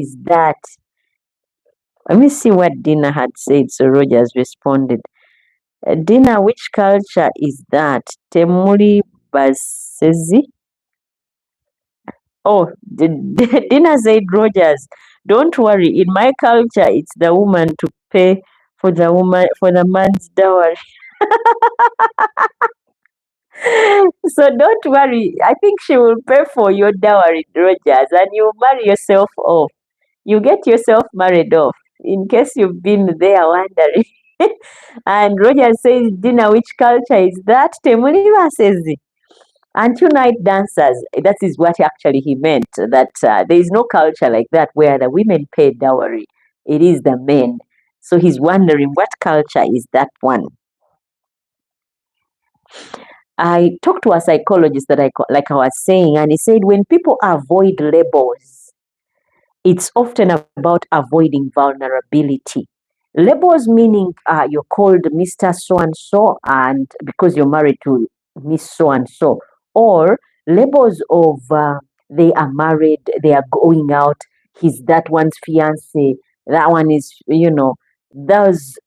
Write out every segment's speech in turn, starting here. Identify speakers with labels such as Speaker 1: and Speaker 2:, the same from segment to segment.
Speaker 1: is that? Let me see what Dina had said. So Rogers responded. Dina, which culture is that? Temuri Basezi? Oh, Dina said, Rogers, don't worry. In my culture, it's the woman to pay for the man's dowry. So don't worry. I think she will pay for your dowry, Rogers, and you marry yourself off. You get yourself married off, in case you've been there wondering. And Roger says, Dina, which culture is that? Temuliva says, and 2 night dancers. That is what actually he meant, that there is no culture like that where the women pay dowry. It is the men. So he's wondering what culture is that one. I talked to a psychologist that like I was saying, and he said when people avoid labels, it's often about avoiding vulnerability. Labels meaning you're called Mr. So and so, and because you're married to Miss So and so, or labels of they are married, they are going out, he's that one's fiance, that one is, those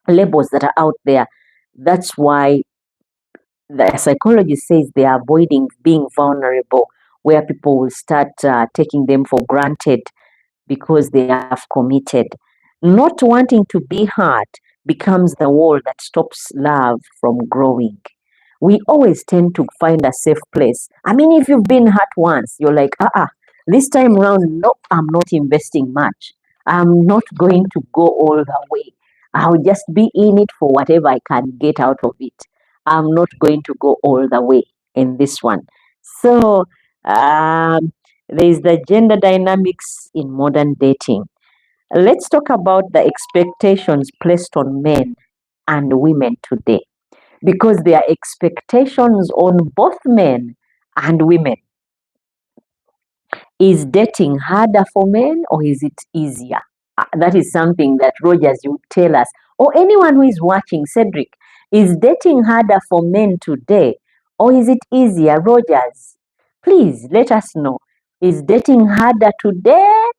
Speaker 1: labels that are out there. That's why the psychologist says they are avoiding being vulnerable, where people will start taking them for granted because they have committed. Not wanting to be hurt becomes the wall that stops love from growing. We always tend to find a safe place. I mean, if you've been hurt once, you're like, this time around, no, I'm not investing much. I'm not going to go all the way. I'll just be in it for whatever I can get out of it. I'm not going to go all the way in this one. So, there is the gender dynamics in modern dating. Let's talk about the expectations placed on men and women today, because there are expectations on both men and women. Is dating harder for men or is it easier? That is something that Rogers, you tell us, or anyone who is watching. Cedric, is dating harder for men today or is it easier? Rogers, please let us know. Is dating harder today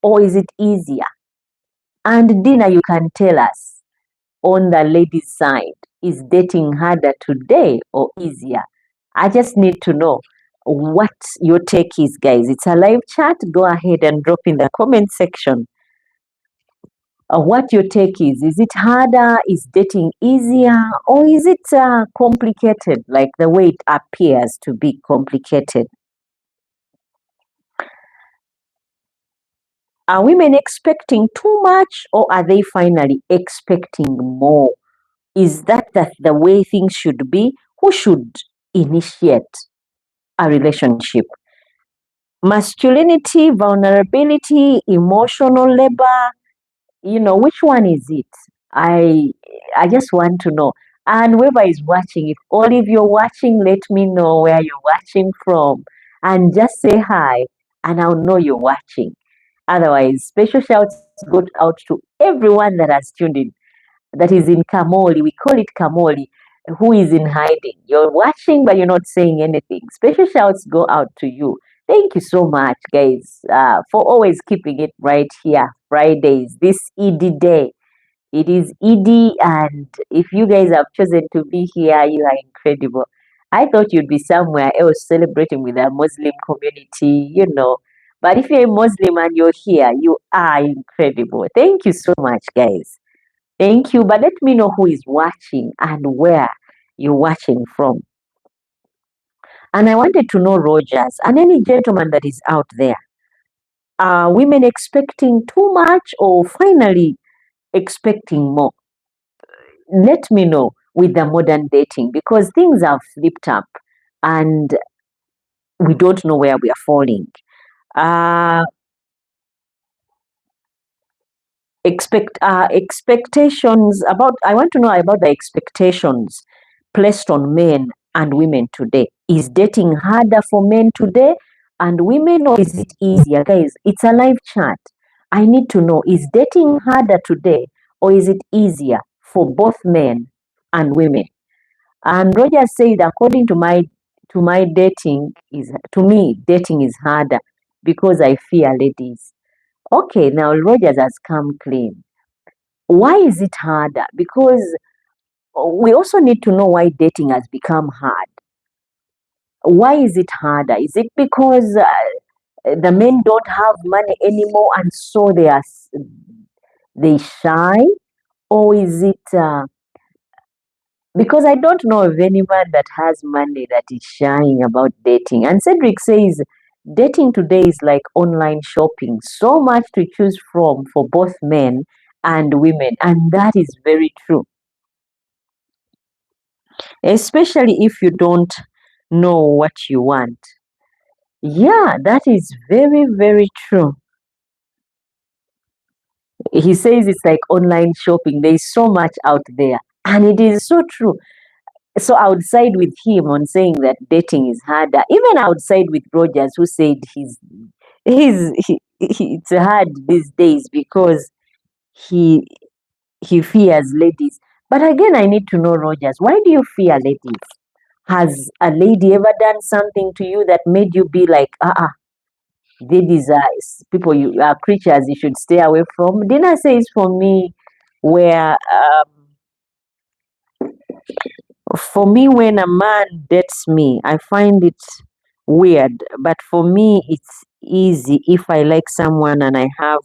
Speaker 1: or is it easier? And Dina, you can tell us on the ladies' side, is dating harder today or easier? I just need to know what your take is, guys. It's a live chat. Go ahead and drop in the comment section what your take is. Is it harder? Is dating easier? Or is it complicated, like the way it appears to be complicated? Are women expecting too much or are they finally expecting more? Is that the way things should be? Who should initiate a relationship? Masculinity, vulnerability, emotional labor, which one is it? I just want to know. And whoever is watching, if all of you're watching, let me know where you're watching from and just say hi and I'll know you're watching. Otherwise, special shouts go out to everyone that has tuned in, that is in Kamoli. We call it Kamoli, who is in hiding. You're watching, but you're not saying anything. Special shouts go out to you. Thank you so much, guys, for always keeping it right here, Fridays, this ED day. It is ED, and if you guys have chosen to be here, you are incredible. I thought you'd be somewhere else celebrating with a Muslim community. But if you're a Muslim and you're here, you are incredible. Thank you so much, guys. Thank you. But let me know who is watching and where you're watching from. And I wanted to know, Rogers, and any gentleman that is out there, are women expecting too much or finally expecting more? Let me know with the modern dating, because things have flipped up and we don't know where we are falling. Expectations about, I want to know about the expectations placed on men and women today. Is dating harder for men today and women, or is it easier? Guys, it's a live chat. I need to know, is dating harder today or is it easier for both men and women? And Roger said, according to my dating is, to me, dating is harder because I fear ladies. Okay, now Rogers has come clean. Why is it harder? Because we also need to know why dating has become hard. Why is it harder? Is it because the men don't have money anymore and so they shy? Or is it because I don't know of anyone that has money that is shying about dating? And Cedric says dating today is like online shopping, so much to choose from for both men and women. And that is very true, especially if you don't know what you want. Yeah, that is very, very true. He says it's like online shopping. There is so much out there. And it is so true. So I would side with him on saying that dating is harder. Even I would side with Rogers, who said it's hard these days because he he fears ladies. But again, I need to know, Rogers, why do you fear ladies? Has a lady ever done something to you that made you be like, ladies are people, you are creatures you should stay away from? Dina says for me, where for me, when a man dates me, I find it weird. But for me, it's easy if I like someone and I have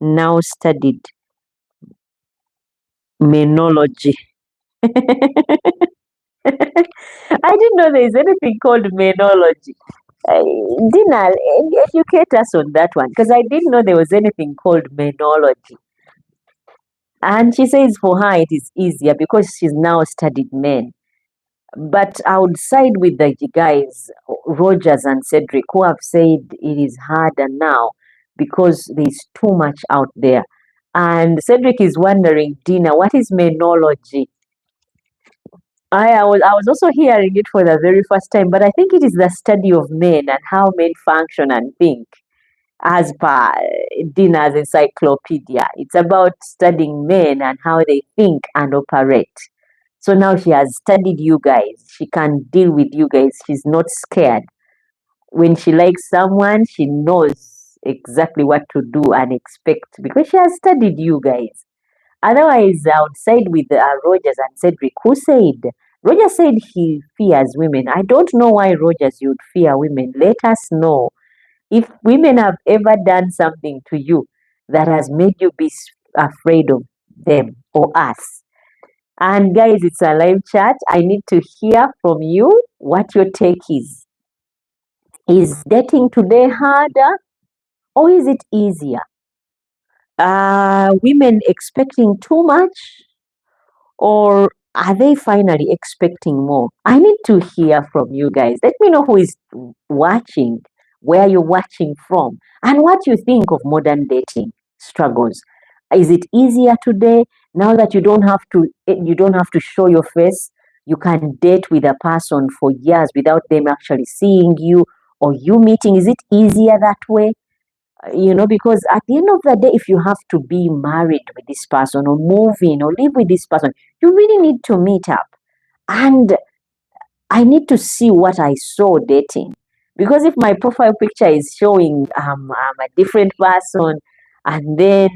Speaker 1: now studied menology. I didn't know there is anything called menology. Dina, educate us on that one because I didn't know there was anything called menology. And she says for her it is easier because she's now studied men. But I would side with the guys, Rogers and Cedric, who have said it is harder now because there's too much out there. And Cedric is wondering, Dina, what is menology? I was also hearing it for the very first time, but I think it is the study of men and how men function and think, as per Dina's encyclopedia. It's about studying men and how they think and operate. So now she has studied you guys. She can deal with you guys. She's not scared. When she likes someone, she knows exactly what to do and expect because she has studied you guys. Otherwise, outside with Rogers and Cedric, who said, Rogers said he fears women. I don't know why, Rogers, you'd fear women. Let us know if women have ever done something to you that has made you be afraid of them or us. And guys, it's a live chat. I need to hear from you what your take is. Is dating today harder or is it easier? Are women expecting too much or are they finally expecting more? I need to hear from you guys. Let me know who is watching, where you're watching from, and what you think of modern dating struggles. Is it easier today now that you don't have to show your face? You can date with a person for years without them actually seeing you or you meeting. Is it easier that way? Because at the end of the day, if you have to be married with this person or move in or live with this person, you really need to meet up. And I need to see what I saw dating. Because if my profile picture is showing I'm a different person, and then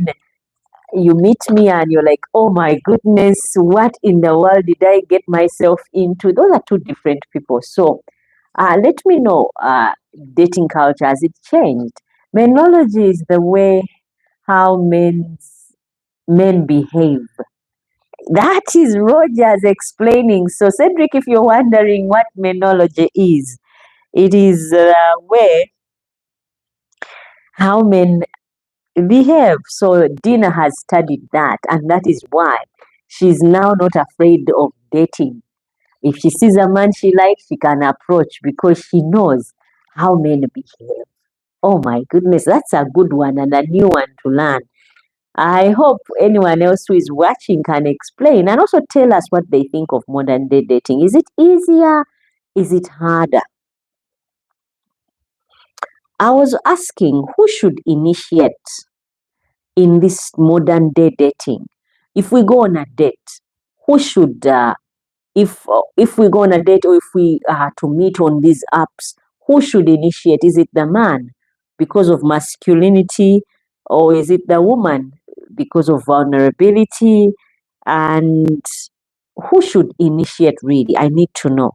Speaker 1: you meet me and you're like, oh my goodness, what in the world did I get myself into? Those are two different people. So let me know, dating culture, has it changed? Menology is the way how men behave. That is Rogers explaining. So, Cedric, if you're wondering what menology is, it is the way how men behave. So, Dina has studied that, and that is why she's now not afraid of dating. If she sees a man she likes, she can approach because she knows how men behave. Oh my goodness, that's a good one and a new one to learn. I hope anyone else who is watching can explain and also tell us what they think of modern day dating. Is it easier? Is it harder? I was asking who should initiate in this modern day dating. If we go on a date, who should, if we go on a date or if we are to meet on these apps, who should initiate? Is it the man because of masculinity, or is it the woman because of vulnerability? And who should initiate really? I need to know.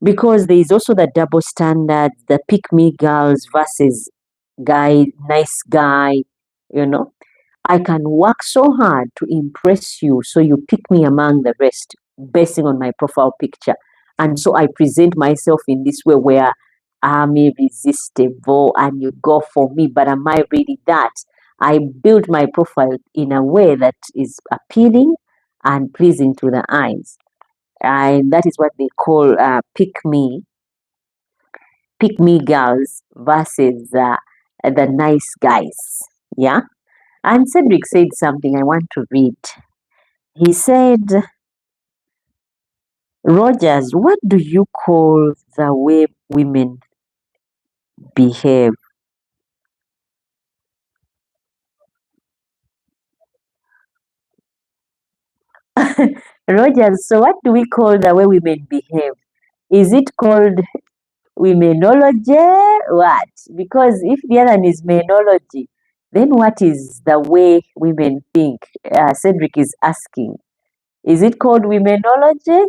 Speaker 1: Because there is also the double standard, the pick me girls versus nice guy, you know. I can work so hard to impress you, so you pick me among the rest, basing on my profile picture. And so I present myself in this way where I'm irresistible and you go for me, but am I really that? I build my profile in a way that is appealing and pleasing to the eyes. And that is what they call pick me girls versus the nice guys. Yeah. And Cedric said something I want to read. He said, Rogers, what do you call the way women behave? Rogers, so what do we call the way women behave? Is it called womenology? What? Because if the other one is menology, then what is the way women think? Cedric is asking. Is it called womenology?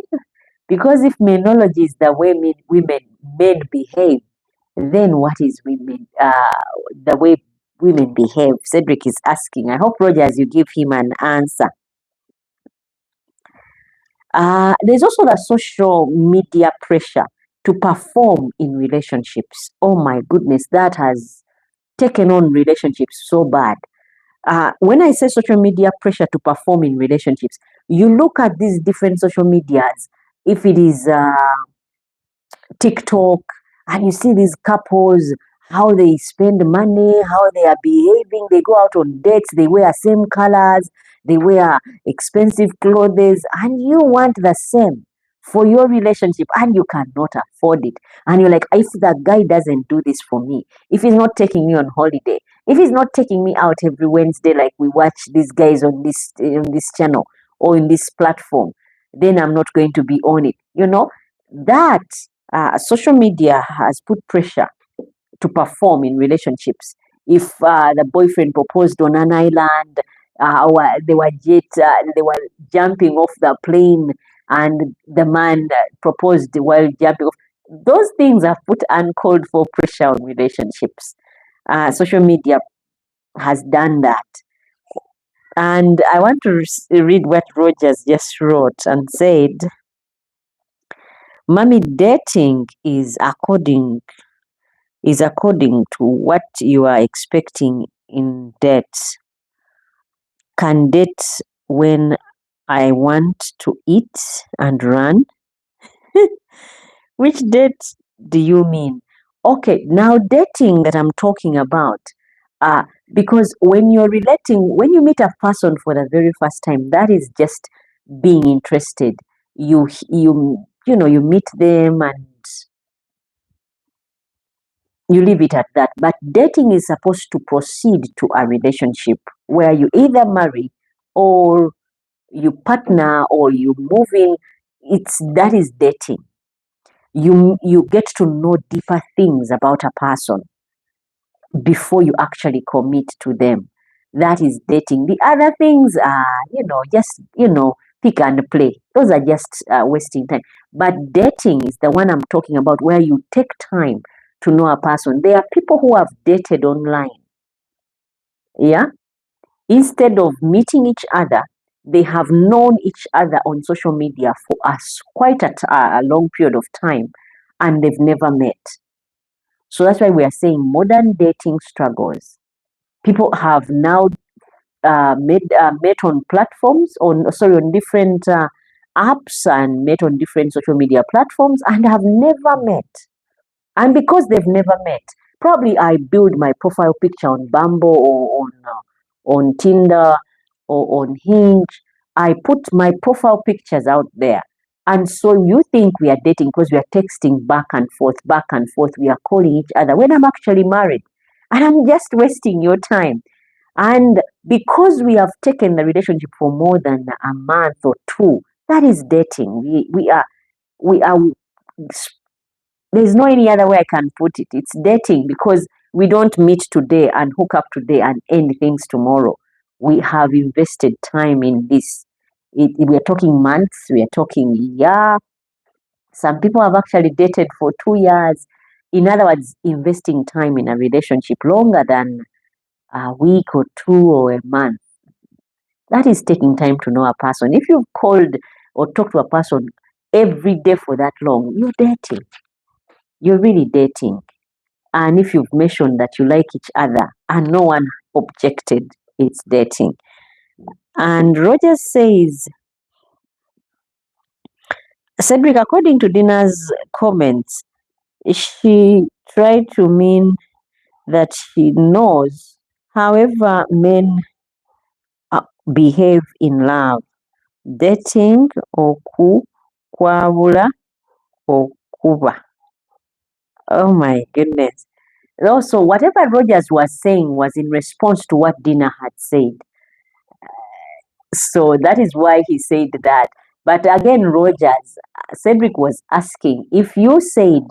Speaker 1: Because if menology is the way men behave, then what is the way women behave? Cedric is asking. I hope, Rogers, you give him an answer. There's also the social media pressure to perform in relationships. Oh my goodness, that has taken on relationships so bad. When I say social media pressure to perform in relationships, you look at these different social medias. If it is TikTok, and you see these couples, how they spend money, how they are behaving. They go out on dates, they wear same colors, they wear expensive clothes, and you want the same for your relationship and you cannot afford it. And you're like, if that guy doesn't do this for me, if he's not taking me on holiday, if he's not taking me out every Wednesday like we watch these guys on this channel or in this platform, then I'm not going to be on it. That social media has put pressure to perform in relationships. If the boyfriend proposed on an island, or they were jumping off the plane, and the man proposed while jumping off. Those things have put uncalled for pressure on relationships. Social media has done that. And I want to read what Rogers just wrote and said, Mommy, dating is according to what you are expecting in dates. Can date when I want to eat and run? Which date do you mean? Okay, now dating that I'm talking about, because when you meet a person for the very first time, that is just being interested. You meet them and you leave it at that. But dating is supposed to proceed to a relationship where you either marry or you partner or you move in. That is dating. You get to know deeper things about a person before you actually commit to them. That is dating. The other things are, just, pick and play. Those are just wasting time. But dating is the one I'm talking about, where you take time to know a person. There are people who have dated online. Yeah. Instead of meeting each other, they have known each other on social media for quite a long period of time, and they've never met. So that's why we are saying modern dating struggles. People have now met on platforms, on different apps, and met on different social media platforms, and have never met. And because they've never met, probably I build my profile picture on Bumble or on Tinder or on Hinge. I put my profile pictures out there. And so you think we are dating because we are texting back and forth, we are calling each other when I'm actually married. And I'm just wasting your time. And because we have taken the relationship for more than a month or two, that is dating. We are there's no any other way I can put it. It's dating because We don't meet today and hook up today and end things tomorrow. We have invested time in this. We are talking months, we are talking year. Some people have actually dated for 2 years. In other words, investing time in a relationship longer than a week or two or a month. That is taking time to know a person. If you've called or talked to a person every day for that long, you're dating. You're really dating. And if you've mentioned that you like each other and no one objected, it's dating. And Roger says, Cedric, according to Dina's comments, she tried to mean that she knows however men behave in love, dating, kwabula, kuba. Oh my goodness. Also, whatever Rogers was saying was in response to what Dina had said. So that is why he said that. But again, Rogers, Cedric was asking, if you said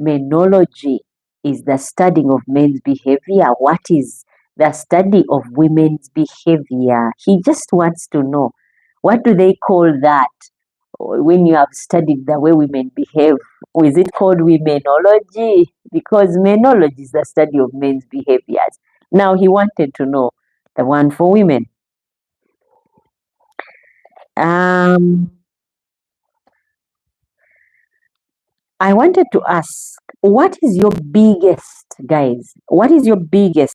Speaker 1: menology is the studying of men's behavior, what is the study of women's behavior? He just wants to know, what do they call that when you have studied the way women behave? Is it called womenology? Because menology is the study of men's behaviors. Now he wanted to know the one for women. I wanted to ask, what is your biggest, guys? What is your biggest